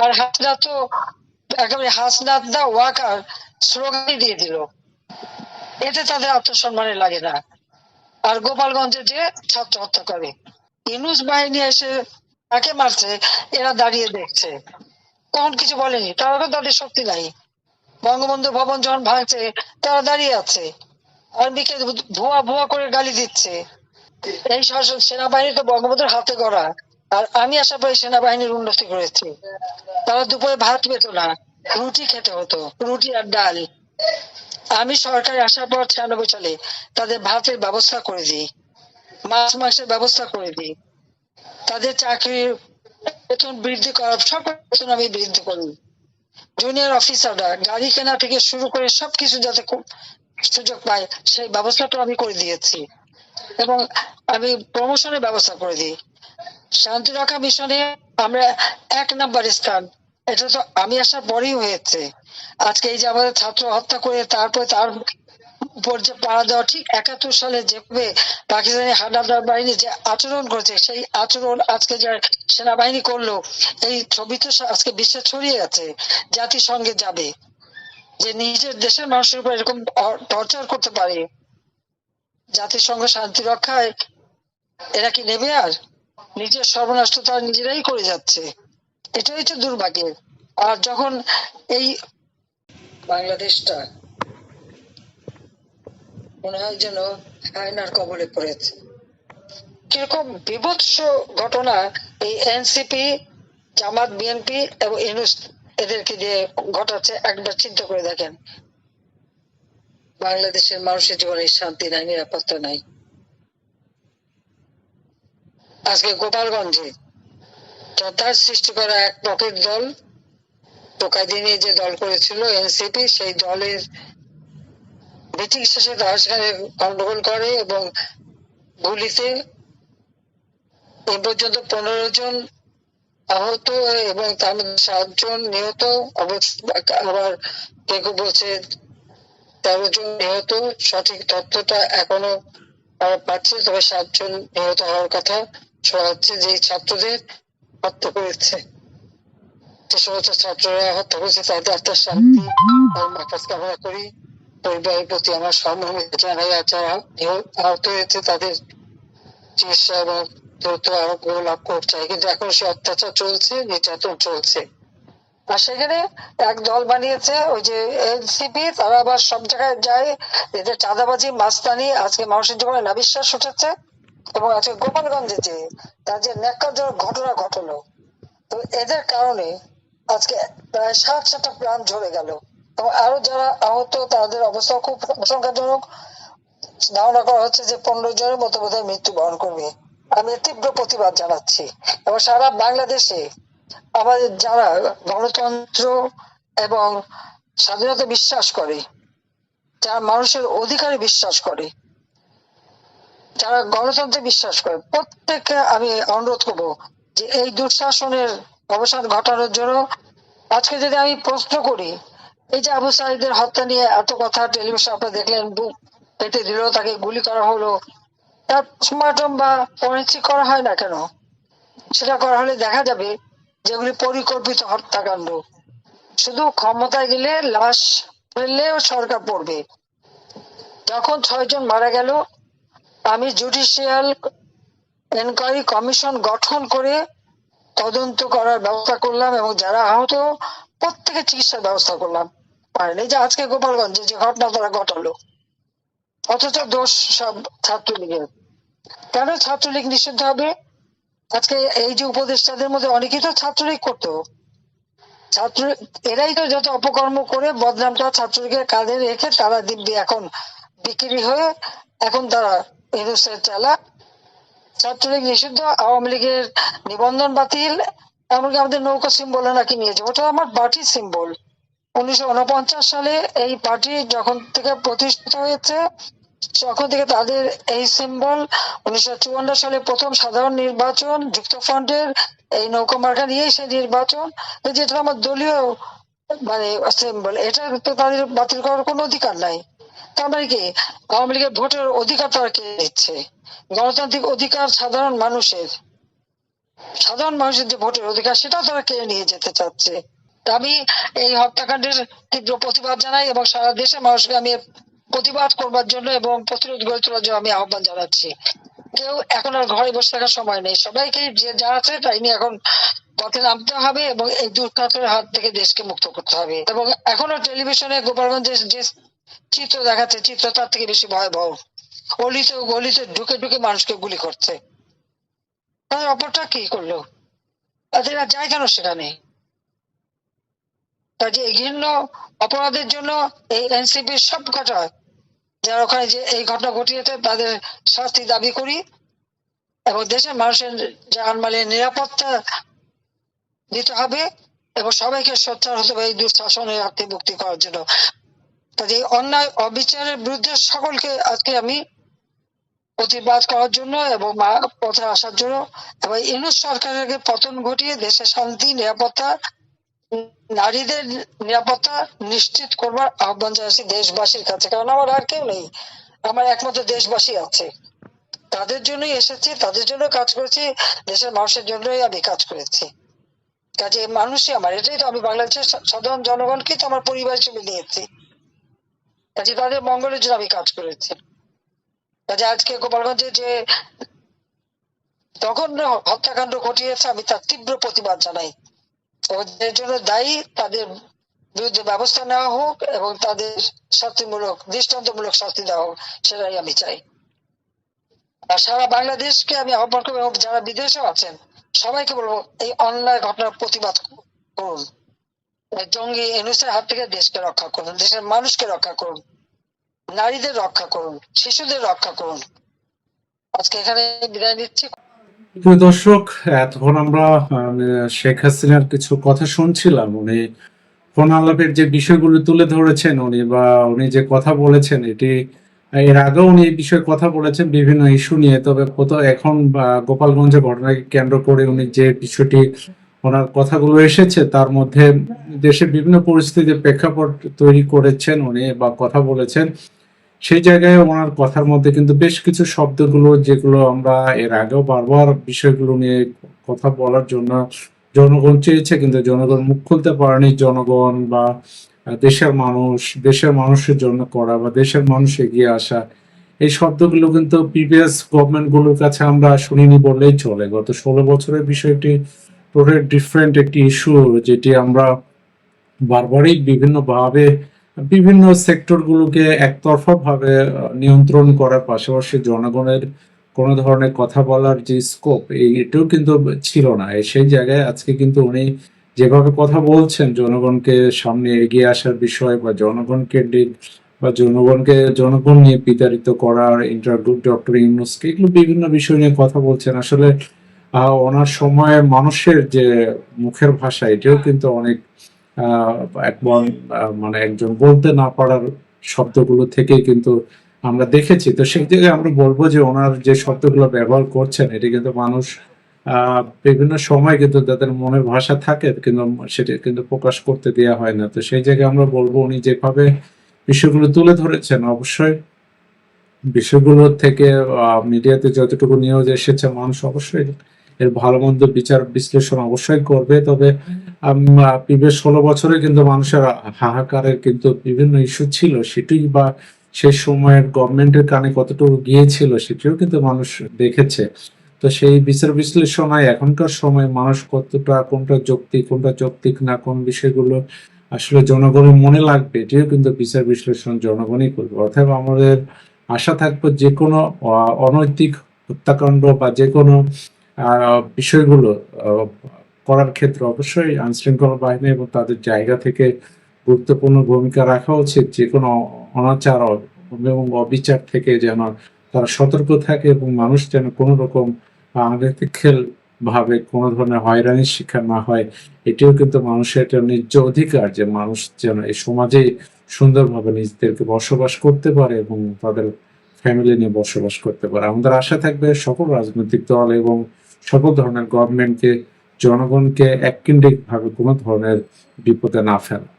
আর হাসনা তো একেবারে হাসনাত দা ওয়াকার স্লোগানই দিয়ে দিল, এতে তাদের আত্মসম্মানে লাগে না। আর গোপালগঞ্জে যে ছাত্র হত্যা করে, ইউনূস বাহিনী এসে তাকে মারছে, এরা দাঁড়িয়ে দেখছে, তখন কিছু বলেনি, তারা তো তাদের শক্তি নাই। বঙ্গবন্ধু ভবন যখন ভাঙছে তারা দাঁড়িয়ে আছে, আর্মিকে ভুয়া ভুয়া করে গালি দিচ্ছে। এই শাসন সেনাবাহিনী তো বঙ্গবন্ধুর হাতে গড়া, আর আমি আসার পরে সেনাবাহিনীর উন্নতি করেছি। তারা দুপুরে ভাত পেত না, রুটি খেতে হতো, রুটি আর ডাল। আমি সরকারে আসার পর 96 সালে তাদের ভাতের ব্যবস্থা করে দিই, মাছ মাংসের ব্যবস্থা করে দিই, তাদের চাকরির বেতন বৃদ্ধি করার সব বেতন আমি বৃদ্ধি করি। জুনিয়র অফিসাররা গাড়ি কেনা থেকে শুরু করে সবকিছু যাতে সুযোগ পায় সেই ব্যবস্থাটা আমি করে দিয়েছি, এবং আমি প্রমোশনের ব্যবস্থা করে দিই। শান্তি রক্ষা মিশনে আমরা 1 নাম্বার স্থান, এটা তো আমি আসার পরেই হয়েছে। আজকে এই যে আমাদের ছাত্র হত্যা করে তারপরে তার উপর যে পাড়া দেওয়া, ঠিক 71 সালে যেভাবে পাকিস্তানি হানাদার বাহিনী যে আচরণ করেছে, সেই আচরণ আজকে যে সেনাবাহিনী করলো, এই ছবি তো আজকে বিশ্বে ছড়িয়ে গেছে, জাতিসংঘে যাবে যে নিজের দেশের মানুষের উপর এরকম টর্চার করতে পারে। জাতিসংঘ শান্তি রক্ষায় এরা কি নেবে? আর নিজের সর্বনাশ তো তারা নিজেরাই করে যাচ্ছে, এটাই তো দুর্ভাগ্যের। আর যখন এই বাংলাদেশটা মনে হয় যেন হায়নার কবলে পড়েছে, কিরকম বিভৎস ঘটনা এই এনসিপি, জামাত, বিএনপি এবং ইউনূস এদেরকে দিয়ে ঘটাচ্ছে, একবার চিন্তা করে দেখেন। বাংলাদেশের মানুষের জীবনে শান্তি নাই, নিরাপত্তা নাই। আজকে গোপালগঞ্জে তার সৃষ্টি করা এক পকেট দল, টোকাইদিনী যে দল করেছিল এনসিপি, সেই দলের মিটিং শেষে তার সেখানে গন্ডগোল করে এবং গুলিতে এ পর্যন্ত 15 জন আহত এবং তার মধ্যে 7 জন নিহত, আবার কেউ কেউ বলছে 13 জন নিহত। সঠিক তথ্যটা এখনো পাচ্ছে, তবে 7 জন নিহত হওয়ার কথা শোনা হচ্ছে, যে ছাত্রদের হত্যা করেছে, যে সমস্ত ছাত্ররা হত্যা করেছে তাদের আত্মার শান্তি মাকাজ কামনা করি। পরিবারের প্রতি আমার সহমর্মিতা জানাই, আর যারা আহত হয়েছে তাদের চিকিৎসা এবং দ্রুত আরোগ্য লাভ করতে চাই। কিন্তু এখন সে অত্যাচার চলছে, নির্যাতন চলছে। আর সেখানে এক দল বানিয়েছে ওই যে এনসিপি, তারা আবার সব জায়গায় যায়, এদের চাঁদাবাজি মাস্তানি আজকে মানুষের জীবনে নাবিশ্বাস উঠেছে। এবং আজকে গোপালগঞ্জে যে তার যে ন্যাক্কারজনক ঘটনা ঘটলো, তো এদের কারণে আজকে প্রায় 7-7টা প্রাণ ঝরে গেল, এবং আরো যারা আহত তাদের অবস্থা খুব আশঙ্কাজনক। ধারণা করা হচ্ছে যে 15 জনের মতো বোধহয় মৃত্যুবরণ করবে। আমি তীব্র প্রতিবাদ জানাচ্ছি, এবং সারা বাংলাদেশে আমাদের যারা গণতন্ত্র এবং স্বাধীনতা বিশ্বাস করে, যারা মানুষের অধিকারে বিশ্বাস করে, যারা গণতন্ত্রে বিশ্বাস করে, প্রত্যেককে আমি অনুরোধ করবো যে এই দুঃশাসনের অবসান ঘটানোর জন্য। আজকে যদি আমি প্রশ্ন করি, এই যে আবু সাঈদের হত্যা নিয়ে এত কথা টেলিভিশন আপনারা দেখলেন, বুক পেটে দিল, তাকে গুলি করা হলো, তার পোস্টমর্টম বা ফরেনসিক করা হয় না কেন? সেটা করা হলে দেখা যাবে যেগুলি পরিকল্পিত হত্যাকাণ্ড। শুধু ক্ষমতায় গেলে লাশ ফেললেও সরকার পড়বে। যখন 6 জন মারা গেল, আমি জুডিশিয়াল এনকোয়ারি কমিশন গঠন করে তদন্ত করার ব্যবস্থা করলাম, এবং যারা আহত প্রত্যেকের চিকিৎসার ব্যবস্থা করলাম। পারেন এই যে আজকে গোপালগঞ্জে যে ঘটনা তারা ঘটালো, অথচ দোষ সব ছাত্রলীগের। কেন ছাত্রলীগ নিষিদ্ধ হবে? আজকে এই যে উপদেষ্টাদের মধ্যে অনেকেই তো ছাত্রলীগ করতো, ছাত্র এরাই তো যত অপকর্ম করে বদনামটা ছাত্রলীগের কাঁধে রেখে তারা দিব্যি এখন বিক্রি হয়ে এখন তারা ইউনূসের চালা। ছাত্রলীগ নিষিদ্ধ, আওয়ামী লীগের নিবন্ধন বাতিল, এমনকি আমাদের নৌকা সিম্বল নাকি নিয়েছে, ওটা আমার পার্টির সিম্বল। 1949 সালে এই পার্টি যখন থেকে প্রতিষ্ঠিত হয়েছে, তখন থেকে তাদের এই সিম্বল। 1954 সালে প্রথম সাধারণ নির্বাচন যুক্তফ্রন্টের এই নৌকা মার্কা নিয়েই সেই নির্বাচন, যেটা আমার দলীয় মানে সিম্বল, এটা তো তাদের বাতিল করার কোনো অধিকার নাই। তার মানে কি, আওয়ামী লীগের ভোটের অধিকার তারা কেড়ে নিচ্ছে, গণতান্ত্রিক অধিকার সাধারণ মানুষের। সাধারণ মানুষের যে ভোটের অধিকার সেটাও তারা কেড়ে নিয়ে যেতে চাচ্ছে। তা আমি এই হত্যাকাণ্ডের তীব্র প্রতিবাদ জানাই এবং সারা দেশের মানুষকে আমি প্রতিবাদ করবার জন্য এবং প্রতিরোধ গড়ে তোলার জন্য আমি আহ্বান জানাচ্ছি। কেউ এখন আর ঘরে বসে থাকার সময় নেই, সবাইকে যে যা আছে তাই নিয়ে এখন পথে নামতে হবে এবং এই দুর্ঘটনার হাত থেকে দেশকে মুক্ত করতে হবে। এবং এখনো টেলিভিশনে গোপালগঞ্জের যে চিত্র দেখাচ্ছে, চিত্র তার থেকে বেশি ভয়াবহ। অলিতে গলিতে ঢুকে ঢুকে মানুষকে গুলি করছে। তাদের অপরটা কি করলো? তাদের আর যায় কেন সেখানে? কাজে এই ঘৃণ্য অপরাধের জন্য এই এনসিপির সব কটা যারা ওখানে যে এই ঘটনা ঘটিয়েছে তাদের শাস্তি দাবি করি এবং দেশের মানুষের জানমালের নিরাপত্তা দিতে হবে এবং সবাইকে সোচ্চার হতে হবে এই দুঃশাসনের হাত থেকে মুক্তি করার জন্য। কাজে অন্যায় অবিচারের বিরুদ্ধে সকলকে আজকে আমি প্রতিবাদ করার জন্য এবং পথে আসার জন্য এবং ইউনূস সরকারের পতন ঘটিয়ে দেশের শান্তি নিরাপত্তা নারীদের নিরাপত্তা নিশ্চিত করবার আহ্বান জানাচ্ছি দেশবাসীর কাছে। কারণ আমার আর কেউ নেই, আমার একমাত্র দেশবাসী আছে। তাদের জন্যই এসেছি, তাদের জন্য কাজ করেছি, দেশের মানুষের জন্যই আমি কাজ করেছি। কাজে মানুষই আমার, এটাই তো আমি বাংলাদেশের সাধারণ জনগণকে তো আমার পরিবার হিসেবে নিয়েছি। কাজে তাদের মঙ্গলের জন্য আমি কাজ করেছি। কাজে আজকে গোপালগঞ্জে যে জঘন্য হত্যাকাণ্ড ঘটিয়েছে আমি তার তীব্র প্রতিবাদ জানাই। ওদের জন্য দায়ী তাদের বিরুদ্ধে ব্যবস্থা নেওয়া হোক এবং তাদের শাস্তিমূলক দৃষ্টান্তমূলক শাস্তি দেওয়া হোক, সেটাই আমি চাই। আর সারা বাংলাদেশকে আমি আহ্বান করবো এবং যারা বিদেশে আছেন সবাইকে বলবো এই অন্যায় ঘটনার প্রতিবাদ করুন। জঙ্গি ইউনূসের হাত থেকে দেশকে রক্ষা করুন, দেশের মানুষকে রক্ষা করুন, নারীদের রক্ষা করুন, শিশুদের রক্ষা করুন। আজকে এখানে বিদায় নিচ্ছি। প্রিয় দর্শক, এতক্ষণ আমরা শেখ হাসিনার কিছু কথা শুনছিলাম। উনি ফোন আলাপের যে বিষয়গুলো তুলে ধরেছেন উনি যে কথা বলেছেন, এটি এর আগেও উনি এই বিষয়ে কথা বলেছেন বিভিন্ন ইস্যু নিয়ে। তবে এখন গোপালগঞ্জের ঘটনাকে কেন্দ্র করে উনি যে বিষয়টি ওনার কথাগুলো এসেছে তার মধ্যে দেশের বিভিন্ন পরিস্থিতির প্রেক্ষাপট তৈরি করেছেন উনি বা কথা বলেছেন। সেই জায়গায় ওনার কথার মধ্যে কিন্তু বেশ কিছু শব্দগুলো যেগুলো আমরা এর আগেও বারবার বিষয়গুলো নিয়ে কথা বলার জন্য জনগণ চেয়েছে, কিন্তু জনগণ মুখ খুলতে পারেনি। জনগণ বা দেশের মানুষের জন্য করা বা দেশের মানুষ এগিয়ে আসা, এই শব্দগুলো কিন্তু প্রিভিয়াস গভর্নমেন্ট গুলোর কাছে আমরা শুনিনি বললেই চলে। গত 16 বছরের বিষয়টি টোটাল ডিফারেন্ট একটি ইস্যু, যেটি আমরা বারবারই বিভিন্নভাবে বিভিন্ন সেক্টরগুলোকে একতরফা ভাবে নিয়ন্ত্রণ করার পাশাপাশি জনগণের কোনো ধরনের কথা বলার যে স্কোপ এটাও কিন্তু ছিল না। সেই জায়গায় আজকে কিন্তু উনি যেভাবে কথা বলছেন জনগণকে সামনে এগিয়ে আসার বিষয় বা জনগণকে বা জনগণ নিয়ে বিতাড়িত করার ইন্টারগ্রুপ ডক্টর ইউনূসকে, এগুলো বিভিন্ন বিষয় নিয়ে কথা বলছেন। আসলে ওনার সময় মানুষের যে মুখের ভাষা এটাও কিন্তু অনেক মানে একজন বলতে না পারার শব্দগুলো থেকে কিন্তু আমরা দেখেছি। তো সেই জায়গায় আমরা বলবো যে ওনার যে শব্দগুলো ব্যবহার করছেন এটি কিন্তু মানুষ বিভিন্ন সময় কিন্তু তাদের মনের ভাষা থাকে, কিন্তু সেটা কিন্তু প্রকাশ করতে দেওয়া হয় না। তো সেই জায়গায় আমরা বলবো উনি যেভাবে বিষয়গুলো তুলে ধরেছেন, অবশ্যই বিষয়গুলো থেকে মিডিয়াতে যতটুকু নিউজ এসেছে মানুষ অবশ্যই এর ভালো মন্দ বিচার বিশ্লেষণ অবশ্যই করবে। তবে প্রিভিয়াস 16 বছরে কিন্তু মানুষের হাহাকারের কিন্তু বিভিন্ন ইস্যু ছিল, সেটি বা সেই সময়ের গভর্নমেন্টের কানে কতটুকু গিয়েছিল সেটিও কিন্তু মানুষ দেখেছে। তো সেই বিচার বিশ্লেষণায় এখনকার সময় মানুষ কতটা কোনটা যৌক্তিক না, কোন বিষয়গুলো আসলে জনগণের মনে লাগবে এটিও কিন্তু বিচার বিশ্লেষণ জনগণই করবে। অর্থাৎ আমাদের আশা থাকবে যে কোনো অনৈতিক হত্যাকাণ্ড বা যে কোনো বিষয়গুলো করার ক্ষেত্রে অবশ্যই আইনশৃঙ্খলা বাহিনী এবং তাদের জায়গা থেকে গুরুত্বপূর্ণ ভূমিকা রাখা উচিত। যে কোনো অনাচার এবং অবিচার থেকে যেন তারা সতর্ক থাকে এবং মানুষ যেন কোনো রকম আনএথিক্যাল ভাবে কোনো ধরনের হয়রানির শিকার না হয়। এটিও কিন্তু মানুষের একটা ন্যায্য অধিকার যে মানুষ যেন এই সমাজে সুন্দরভাবে নিজেদেরকে বসবাস করতে পারে এবং তাদের ফ্যামিলি নিয়ে বসবাস করতে পারে। আমাদের আশা থাকবে সকল রাজনৈতিক দল এবং সকল ধরনের গভর্নমেন্টকে জনগণকে এককেন্দ্রিক ভাবে কোনো ধরনের বিপদে না ফেলা।